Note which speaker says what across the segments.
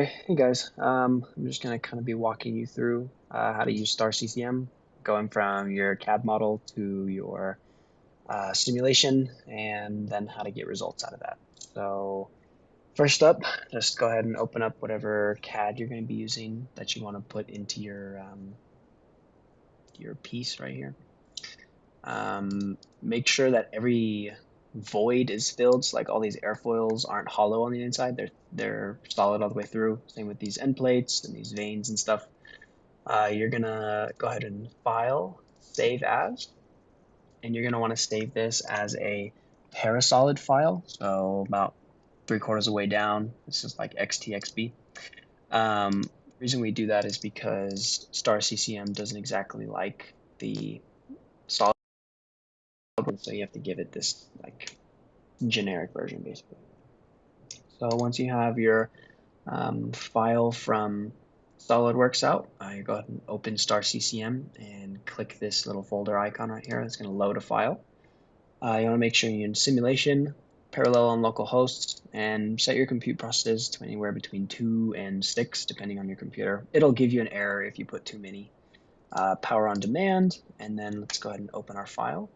Speaker 1: Hey guys, I'm just going to kind of be walking you through how to use Star CCM, going from your CAD model to your simulation, and then how to get results out of that. So first up, just go ahead and open up whatever CAD you're going to be using that you want to put into your piece right here. Make sure that every void is filled, so like all these airfoils aren't hollow on the inside. They're solid all the way through. Same with these end plates and these vanes and stuff. You're gonna go ahead and file, save as, and you're gonna want to save this as a parasolid file. So about 3/4 of the way down, this is like XTXB. Reason we do that is because Star CCM doesn't exactly like the solid, so you have to give it this like generic version basically. So once you have your file from SolidWorks out, you go ahead and open Star CCM and click this little folder icon right here. It's going to load a file. You want to make sure you're in simulation, parallel on local hosts, and set your compute processes to anywhere between 2 and 6, depending on your computer. It'll give you an error if you put too many. Power on demand, and then let's go ahead and open our file.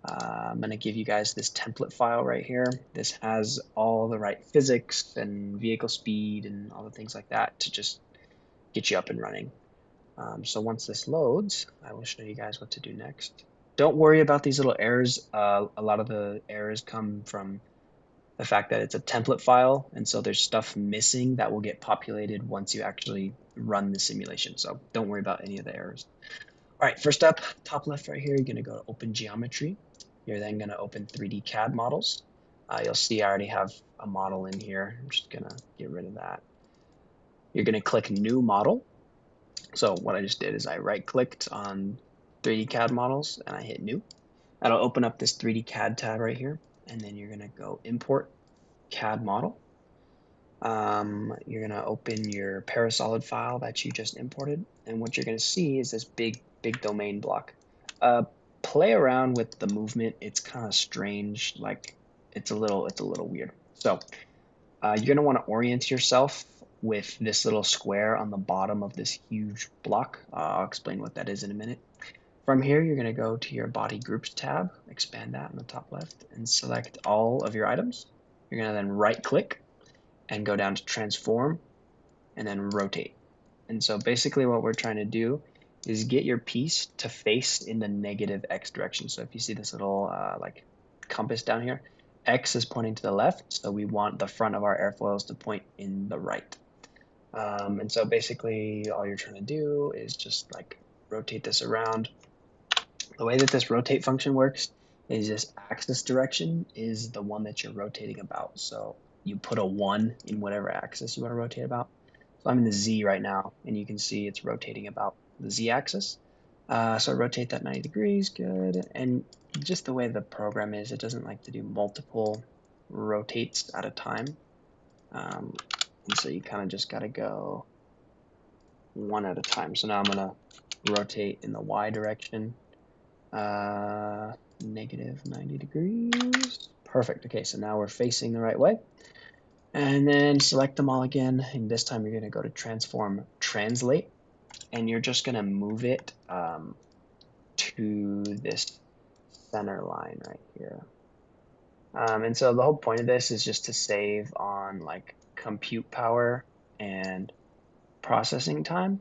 Speaker 1: I'm going to give you guys this template file right here. This has all the right physics and vehicle speed and all the things like that to just get you up and running. So once this loads, I will show you guys what to do next. Don't worry about these little errors. A lot of the errors come from the fact that it's a template file, and so there's stuff missing that will get populated once you actually run the simulation. So don't worry about any of the errors. All right, first up, top left right here, you're going to go to Open Geometry. You're then going to open 3D CAD models. You'll see I already have a model in here. I'm just going to get rid of that. You're going to click New Model. So what I just did is I right-clicked on 3D CAD models and I hit New. That'll open up this 3D CAD tab right here. And then you're going to go Import CAD Model. You're going to open your Parasolid file that you just imported. And what you're going to see is this big domain block. Play around with the movement. It's kind of strange. Like it's a little weird. So you're going to want to orient yourself with this little square on the bottom of this huge block. I'll explain what that is in a minute. From here, you're going to go to your Body Groups tab, expand that in the top left, and select all of your items. You're going to then right-click and go down to Transform, and then Rotate. And so basically what we're trying to do is get your piece to face in the negative X direction. So if you see this little like compass down here, X is pointing to the left, so we want the front of our airfoils to point in the right. And so basically all you're trying to do is just like rotate this around. The way that this rotate function works is this axis direction is the one that you're rotating about. So you put a 1 in whatever axis you want to rotate about. So I'm in the Z right now, and you can see it's rotating about the Z axis. So I rotate that 90 degrees, good. And just the way the program is, it doesn't like to do multiple rotates at a time. And so you kind of just got to go one at a time. So now I'm going to rotate in the Y direction. Negative 90 degrees. Perfect. Okay, so now we're facing the right way. And then select them all again. And this time you're going to go to Transform Translate. And you're just going to move it to this center line right here. And so the whole point of this is just to save on like compute power and processing time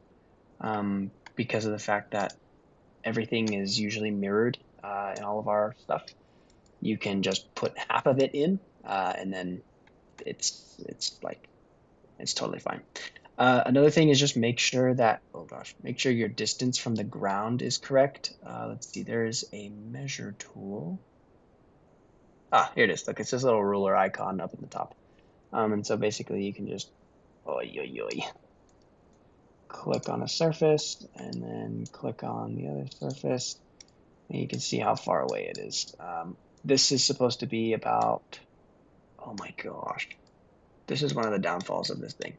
Speaker 1: because of the fact that everything is usually mirrored in all of our stuff. You can just put half of it in, and then it's totally fine. Another thing is just make sure that, make sure your distance from the ground is correct. Let's see, there is a measure tool. Here it is. Look, it's this little ruler icon up at the top. And so basically you can just click on a surface and then click on the other surface, and you can see how far away it is. This is supposed to be about, oh my gosh, this is one of the downfalls of this thing.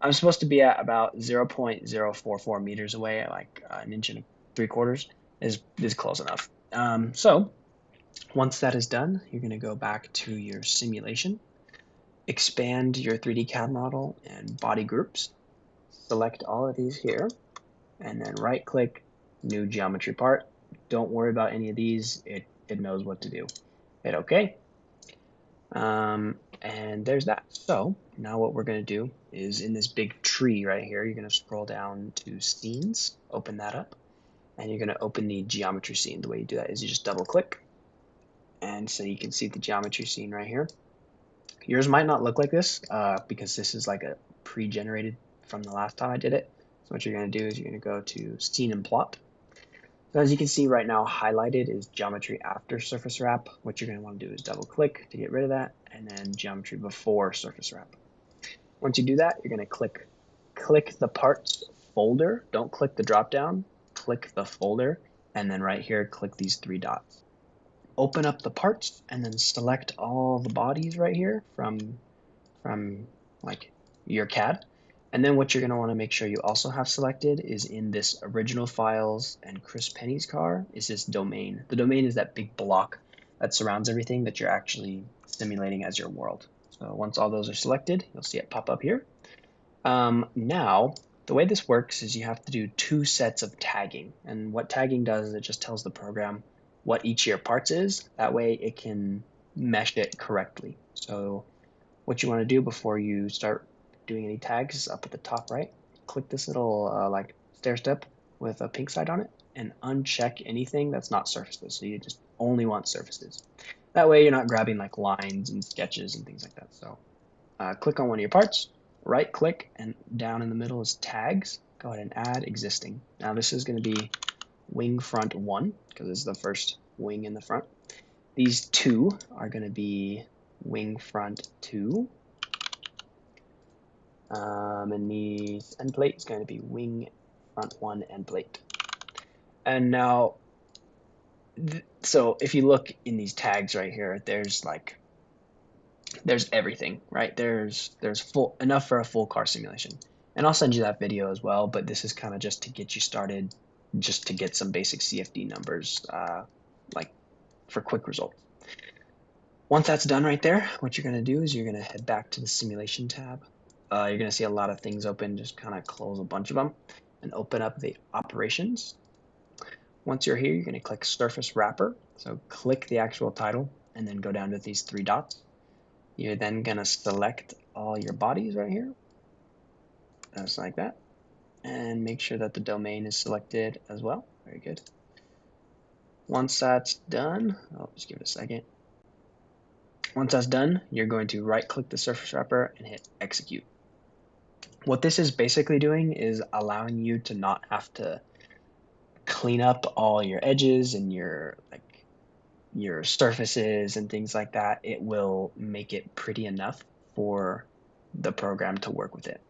Speaker 1: I'm supposed to be at about 0.044 meters away, like an inch and 3/4 is close enough. So once that is done, you're going to go back to your simulation. expand your 3D CAD model and body groups. Select all of these here, and then right click, new geometry part. Don't worry about any of these, it knows what to do. Hit OK. And there's that. So now what we're going to do is in this big tree right here, you're going to scroll down to scenes, open that up, and you're going to open the geometry scene. The way you do that is you just double click, and so you can see the geometry scene right here. Yours might not look like this because this is like a pre-generated from the last time I did it. So what you're going to do is you're going to go to scene and plot. So as you can see right now, highlighted is geometry after surface wrap. What you're going to want to do is double click to get rid of that, and then geometry before surface wrap. Once you do that, you're going to click the parts folder. Don't click the drop down, click the folder, and then right here, click these three dots. Open up the parts and then select all the bodies right here from like your CAD. And then what you're going to want to make sure you also have selected is in this original files and Chris Penny's car is this domain. The domain is that big block that surrounds everything that you're actually simulating as your world. So once all those are selected, you'll see it pop up here. Now, the way this works is you have to do 2 sets of tagging. And what tagging does is it just tells the program what each of your parts is. That way it can mesh it correctly. So what you want to do before you start doing any tags is up at the top right, click this little like stair step with a pink side on it and uncheck anything that's not surfaces. So you just only want surfaces. That way you're not grabbing like lines and sketches and things like that. So click on one of your parts, right click, and down in the middle is tags. Go ahead and add existing. Now this is going to be wing front 1 because it's the first wing in the front. These 2 are going to be wing front 2. And the end plate is going to be wing front 1 end plate. And now, so if you look in these tags right here, there's everything, right? There's enough for a full car simulation. And I'll send you that video as well, but this is kind of just to get you started, just to get some basic CFD numbers, like for quick results. Once that's done right there, what you're going to do is you're going to head back to the simulation tab. You're going to see a lot of things open. Just kind of close a bunch of them and open up the operations. Once you're here, you're going to click surface wrapper. So click the actual title and then go down to these 3 dots. You're then going to select all your bodies right here, just like that, and make sure that the domain is selected as well. Very good. Once that's done, I'll just give it a second. Once that's done, you're going to right click the surface wrapper and hit execute. What this is basically doing is allowing you to not have to clean up all your edges and your surfaces and things like that. It will make it pretty enough for the program to work with it.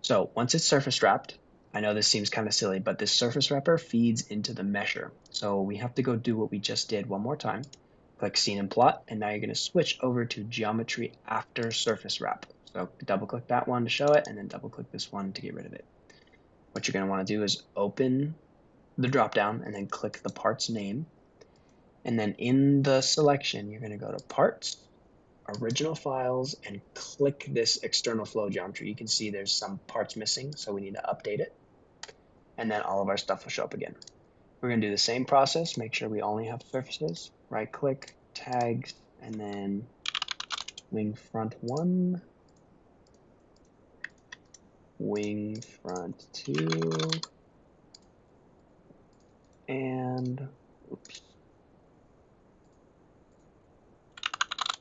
Speaker 1: So once it's surface wrapped, I know this seems kind of silly, but this surface wrapper feeds into the mesher. So we have to go do what we just did one more time. Click scene and plot, and now you're going to switch over to geometry after surface wrap. So double click that one to show it, and then double click this one to get rid of it. What you're going to want to do is open the drop down and then click the part's name. And then in the selection, you're going to go to parts, original files, and click this external flow geometry. You can see there's some parts missing, so we need to update it. And then all of our stuff will show up again. We're going to do the same process, make sure we only have surfaces, right click, tags, and then wing front 1, wing front 2, and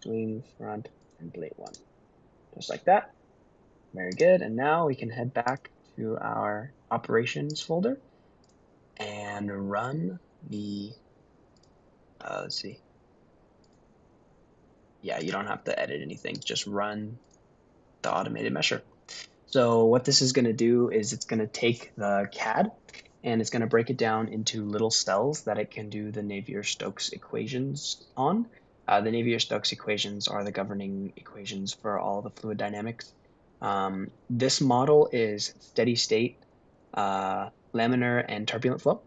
Speaker 1: wing front and blade 1. Just like that. Very good. And now we can head back to our operations folder and run the, let's see. Yeah, you don't have to edit anything. Just run the automated mesher. So what this is going to do is it's going to take the CAD and it's going to break it down into little cells that it can do the Navier-Stokes equations on. The Navier-Stokes equations are the governing equations for all the fluid dynamics. This model is steady state, laminar, and turbulent flow.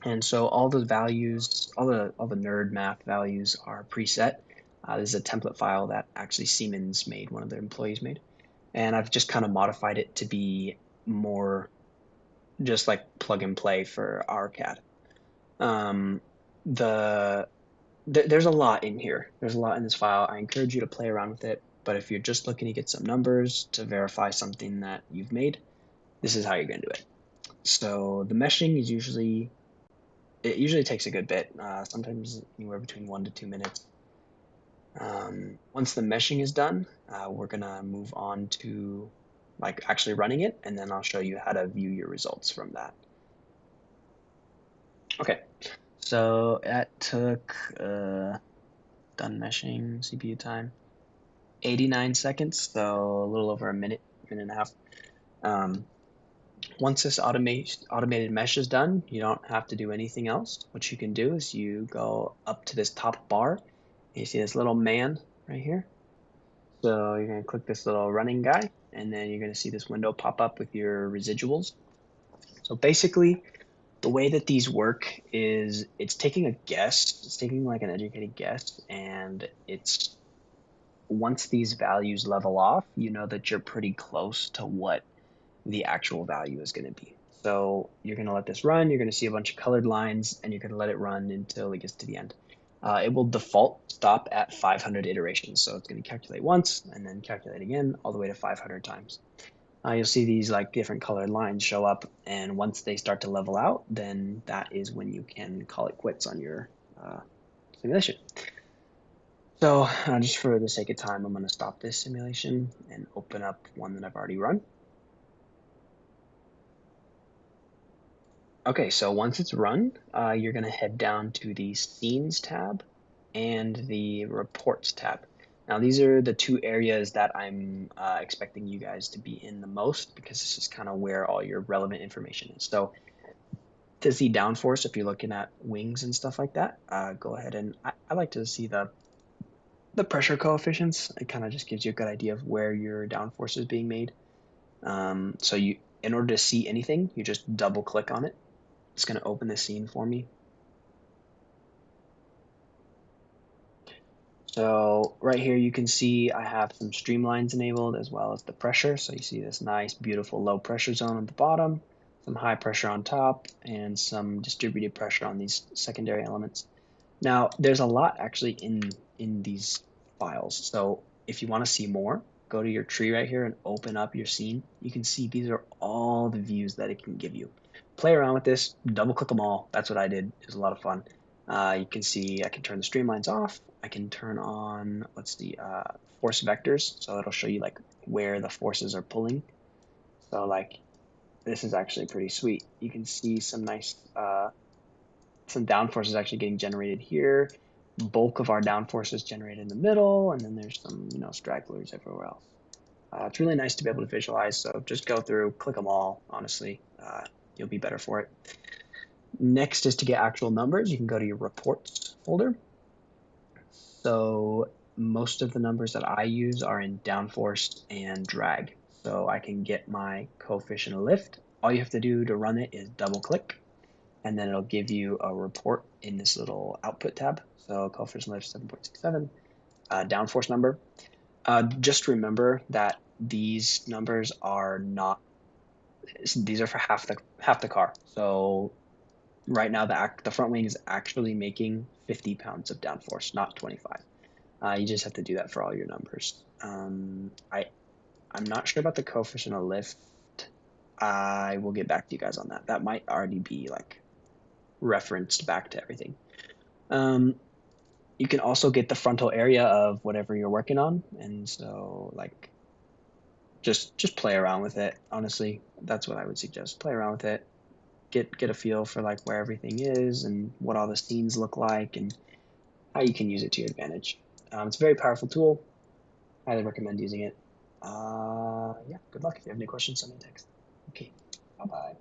Speaker 1: And so all the values, all the nerd math values are preset. This is a template file that actually Siemens made, one of their employees made. And I've just kind of modified it to be more just like plug and play for our CAD. Um, the there's a lot in here. There's a lot in this file. I encourage you to play around with it. But if you're just looking to get some numbers to verify something that you've made, this is how you're going to do it. So the meshing is it usually takes a good bit, sometimes anywhere between 1 to 2 minutes. Once the meshing is done, we're going to move on to like actually running it, and then I'll show you how to view your results from that. Okay, so that took done meshing CPU time 89 seconds, so a little over a minute, minute and a half. Once this automated mesh is done, you don't have to do anything else. What you can do is you go up to this top bar, and you see this little man right here. So you're going to click this little running guy, and then you're going to see this window pop up with your residuals. So basically, the way that these work is it's taking a guess, it's taking like an educated guess, and it's once these values level off, you know that you're pretty close to what the actual value is going to be. So you're going to let this run, you're going to see a bunch of colored lines, and you're going to let it run until it gets to the end. It will default stop at 500 iterations. So it's going to calculate once and then calculate again all the way to 500 times. You'll see these like different colored lines show up, and once they start to level out, then that is when you can call it quits on your simulation. So just for the sake of time, I'm going to stop this simulation and open up one that I've already run. Okay, so once it's run, you're going to head down to the Scenes tab and the Reports tab. Now, these are the two areas that I'm expecting you guys to be in the most, because this is kind of where all your relevant information is. So to see downforce, if you're looking at wings and stuff like that, go ahead and I like to see the pressure coefficients. It kind of just gives you a good idea of where your downforce is being made. So in order to see anything, you just double click on it. It's going to open the scene for me. So right here you can see I have some streamlines enabled as well as the pressure. So you see this nice, beautiful low pressure zone at the bottom, some high pressure on top, and some distributed pressure on these secondary elements. Now, there's a lot actually in these files. So if you want to see more, go to your tree right here and open up your scene. You can see these are all the views that it can give you. Play around with this, double click them all. That's what I did. It was a lot of fun. You can see I can turn the streamlines off. I can turn on, let's see, force vectors. So it'll show you like where the forces are pulling. So like this is actually pretty sweet. You can see some nice some downforce is actually getting generated here. Bulk of our downforce is generated in the middle, and then there's some, stragglers everywhere else. It's really nice to be able to visualize, so just go through, click them all, honestly. You'll be better for it. Next is to get actual numbers. You can go to your reports folder. So most of the numbers that I use are in downforce and drag. So I can get my coefficient of lift. All you have to do to run it is double click, and then it'll give you a report in this little output tab. So coefficient lift 7.67, downforce number. Just remember that these numbers are not, these are for half the car. So right now the front wing is actually making 50 pounds of downforce, not 25. You just have to do that for all your numbers. I'm not sure about the coefficient of lift. I will get back to you guys on that. That might already be like referenced back to everything. You can also get the frontal area of whatever you're working on, and so like just play around with it. Honestly, that's what I would suggest. Play around with it. Get a feel for like where everything is and what all the scenes look like and how you can use it to your advantage. It's a very powerful tool. Highly recommend using it. Yeah, good luck. If you have any questions, send me a text. Okay, bye bye.